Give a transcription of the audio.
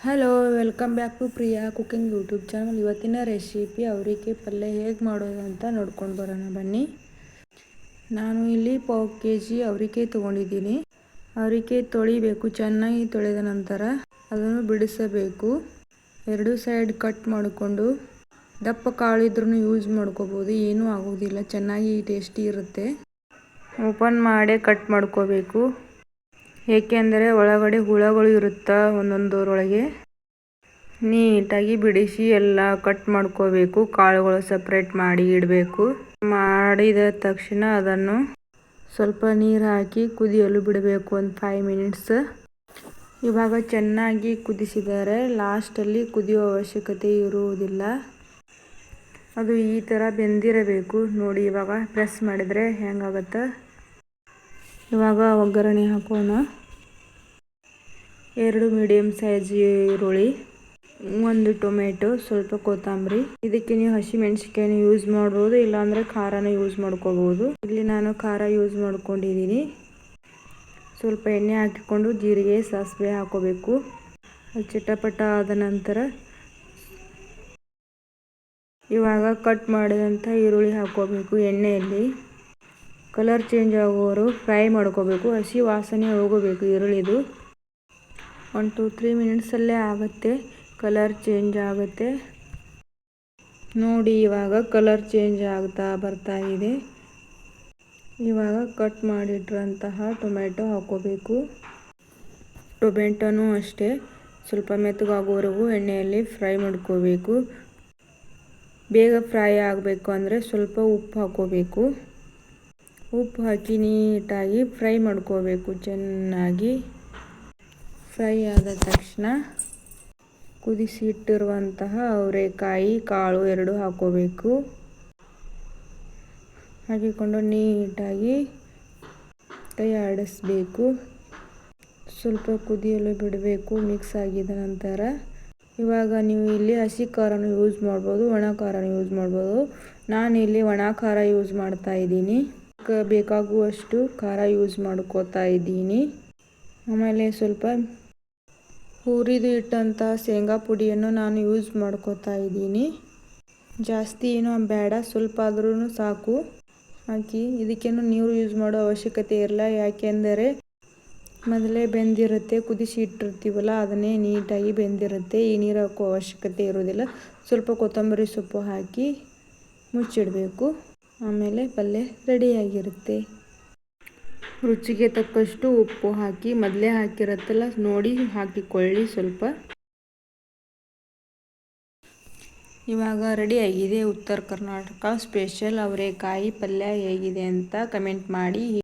Hello, welcome back to Priya cooking YouTube channel. ಇವತ್ತಿನ recipe ಅವರೆಕಾಯಿ ಪಲ್ಯ ಹೇಗೆ ಮಾಡೋದು ಅಂತ ನೋಡ್ಕೊಂಡು ಬರೋಣ ಬನ್ನಿ. ನಾನು ಇಲ್ಲಿ 1/4 kg ಅವರೆಕಾಯಿ ತೊಗೊಂಡಿದ್ದೀನಿ. ಅವರೆಕಾಯಿ ತೊಳಿಬೇಕು. ಚೆನ್ನಾಗಿ ತೊಳೆದ ನಂತರ ಅದನ್ನು ಬಿಡಿಸಬೇಕು. ಎರಡು ಸೈಡ್ ಕಟ್ ಮಾಡಿಕೊಂಡು, ದಪ್ಪ ಕಾಳು ಇದ್ರೂ ಯೂಸ್ ಮಾಡ್ಕೋಬೋದು, ಏನೂ ಆಗೋದಿಲ್ಲ, ಚೆನ್ನಾಗಿ ಟೇಸ್ಟಿ ಇರುತ್ತೆ. ಓಪನ್ ಮಾಡಿ ಕಟ್ ಮಾಡ್ಕೋಬೇಕು, ಏಕೆಂದರೆ ಒಳಗಡೆ ಹುಳಗಳು ಇರುತ್ತೆ ಒಂದೊಂದರೊಳಗೆ. ನೀಟಾಗಿ ಬಿಡಿಸಿ ಎಲ್ಲ ಕಟ್ ಮಾಡ್ಕೋಬೇಕು. ಕಾಳುಗಳು ಸಪ್ರೇಟ್ ಮಾಡಿ ಇಡಬೇಕು. ಮಾಡಿದ ತಕ್ಷಣ ಅದನ್ನು ಸ್ವಲ್ಪ ನೀರು ಹಾಕಿ ಕುದಿಯಲು ಬಿಡಬೇಕು, ಒಂದು 5 minutes. ಇವಾಗ ಚೆನ್ನಾಗಿ ಕುದಿಸಿದರೆ ಲಾಸ್ಟಲ್ಲಿ ಕುದಿಯೋ ಅವಶ್ಯಕತೆ ಇರುವುದಿಲ್ಲ. ಅದು ಈ ಥರ ಬೆಂದಿರಬೇಕು ನೋಡಿ. ಇವಾಗ ಪ್ರೆಸ್ ಮಾಡಿದರೆ ಹೆಂಗಾಗುತ್ತೆ. ಇವಾಗ ಒಗ್ಗರಣೆ ಹಾಕೋಣ. 2 ಮೀಡಿಯಮ್ ಸೈಜ್ ಈರುಳ್ಳಿ, 1 ಟೊಮೆಟೊ, ಸ್ವಲ್ಪ ಕೊತ್ತಂಬರಿ. ಇದಕ್ಕೆ ನೀವು ಹಸಿಮೆಣಸಿನಕಾಯಿನ ಯೂಸ್ ಮಾಡ್ಬೋದು, ಇಲ್ಲಾಂದರೆ ಖಾರನ ಯೂಸ್ ಮಾಡ್ಕೋಬೋದು. ಇಲ್ಲಿ ನಾನು ಖಾರ ಯೂಸ್ ಮಾಡ್ಕೊಂಡಿದ್ದೀನಿ. ಸ್ವಲ್ಪ ಎಣ್ಣೆ ಹಾಕಿಕೊಂಡು ಜೀರಿಗೆ ಸಾಸಿವೆ ಹಾಕೋಬೇಕು. ಚಿಟಪಟ ಆದ ನಂತರ ಇವಾಗ ಕಟ್ ಮಾಡಿದಂಥ ಈರುಳ್ಳಿ ಹಾಕೋಬೇಕು. ಎಣ್ಣೆಯಲ್ಲಿ ಕಲರ್ ಚೇಂಜ್ ಆಗೋರು ಫ್ರೈ ಮಾಡ್ಕೋಬೇಕು. ಹಸಿ ವಾಸನೆ ಹೋಗಬೇಕು ಈರುಳ್ಳಿದು. 1-3 minutesಲ್ಲೇ ಆಗುತ್ತೆ, ಕಲರ್ ಚೇಂಜ್ ಆಗುತ್ತೆ ನೋಡಿ. ಇವಾಗ ಕಲರ್ ಚೇಂಜ್ ಆಗ್ತಾ ಬರ್ತಾ ಇದೆ. ಇವಾಗ ಕಟ್ ಮಾಡಿಟ್ಟಿರೋಂತಹ ಟೊಮೆಟೊ ಹಾಕೋಬೇಕು. ಟೊಮೆಟೊನೂ ಅಷ್ಟೇ ಸ್ವಲ್ಪ ಮೆತ್ತಗಾಗೋವರೆಗೂ ಎಣ್ಣೆಯಲ್ಲಿ ಫ್ರೈ ಮಾಡ್ಕೋಬೇಕು. ಬೇಗ ಫ್ರೈ ಆಗಬೇಕು ಅಂದರೆ ಸ್ವಲ್ಪ ಉಪ್ಪು ಹಾಕೋಬೇಕು. ಉಪ್ಪು ಹಾಕಿ ನೀಟಾಗಿ ಫ್ರೈ ಮಾಡ್ಕೋಬೇಕು. ಚೆನ್ನಾಗಿ ಫ್ರೈ ಆದ ತಕ್ಷಣ ಕುದಿಸಿ ಇಟ್ಟಿರುವಂತಹ ಅವರೆಕಾಯಿ ಕಾಳು 2 ಹಾಕೋಬೇಕು. ಹಾಕಿಕೊಂಡು ನೀಟಾಗಿ ಕೈ ಆಡಿಸ್ಬೇಕು. ಸ್ವಲ್ಪ ಕುದಿಯಲು ಬಿಡಬೇಕು. ಮಿಕ್ಸ್ ಆಗಿದ ನಂತರ ಇವಾಗ ನೀವು ಇಲ್ಲಿ ಹಸಿ ಖಾರನೂ ಯೂಸ್ ಮಾಡ್ಬೋದು, ಒಣ ಖಾರನೂ ಯೂಸ್ ಮಾಡ್ಬೋದು. ನಾನಿಲ್ಲಿ ಒಣ ಖಾರ ಯೂಸ್ ಮಾಡ್ತಾ ಇದ್ದೀನಿ. ಬೇಕಾಗುವಷ್ಟು ಖಾರ ಯೂಸ್ ಮಾಡ್ಕೋತಾ ಇದ್ದೀನಿ. ಆಮೇಲೆ ಸ್ವಲ್ಪ ಹುರಿದು ಇಟ್ಟಂಥ ಶೇಂಗಾ ಪುಡಿಯನ್ನು ನಾನು ಯೂಸ್ ಮಾಡ್ಕೋತಾ ಇದ್ದೀನಿ. ಜಾಸ್ತಿ ಏನೂ ಬೇಡ, ಸ್ವಲ್ಪ ಆದ್ರೂ ಸಾಕು ಹಾಕಿ. ಇದಕ್ಕೇನು ನೀರು ಯೂಸ್ ಮಾಡೋ ಅವಶ್ಯಕತೆ ಇರಲ್ಲ, ಯಾಕೆಂದರೆ ಮೊದಲೇ ಬೆಂದಿರುತ್ತೆ. ಕುದಿಸಿ ಇಟ್ಟಿರ್ತೀವಲ್ಲ, ಅದನ್ನೇ ನೀಟಾಗಿ ಬೆಂದಿರುತ್ತೆ. ಈ ನೀರು ಹಾಕೋ ಅವಶ್ಯಕತೆ ಇರೋದಿಲ್ಲ. ಸ್ವಲ್ಪ ಕೊತ್ತಂಬರಿ ಸೊಪ್ಪು ಹಾಕಿ ಮುಚ್ಚಿಡಬೇಕು. ಆಮೇಲೆ ಪಲ್ಯ ರೆಡಿಯಾಗಿರುತ್ತೆ. ರುಚಿಗೆ ತಕ್ಕಷ್ಟು ಉಪ್ಪು ಹಾಕಿ, ಮೊದಲೇ ಹಾಕಿರುತ್ತಲ್ಲ ನೋಡಿ ಹಾಕಿಕೊಳ್ಳಿ ಸ್ವಲ್ಪ. ಇವಾಗ ರೆಡಿಯಾಗಿದೆ ಉತ್ತರ ಕರ್ನಾಟಕ ಸ್ಪೆಷಲ್ ಅವರೆಕಾಯಿ ಪಲ್ಯ. ಹೇಗಿದೆ ಅಂತ ಕಮೆಂಟ್ ಮಾಡಿ.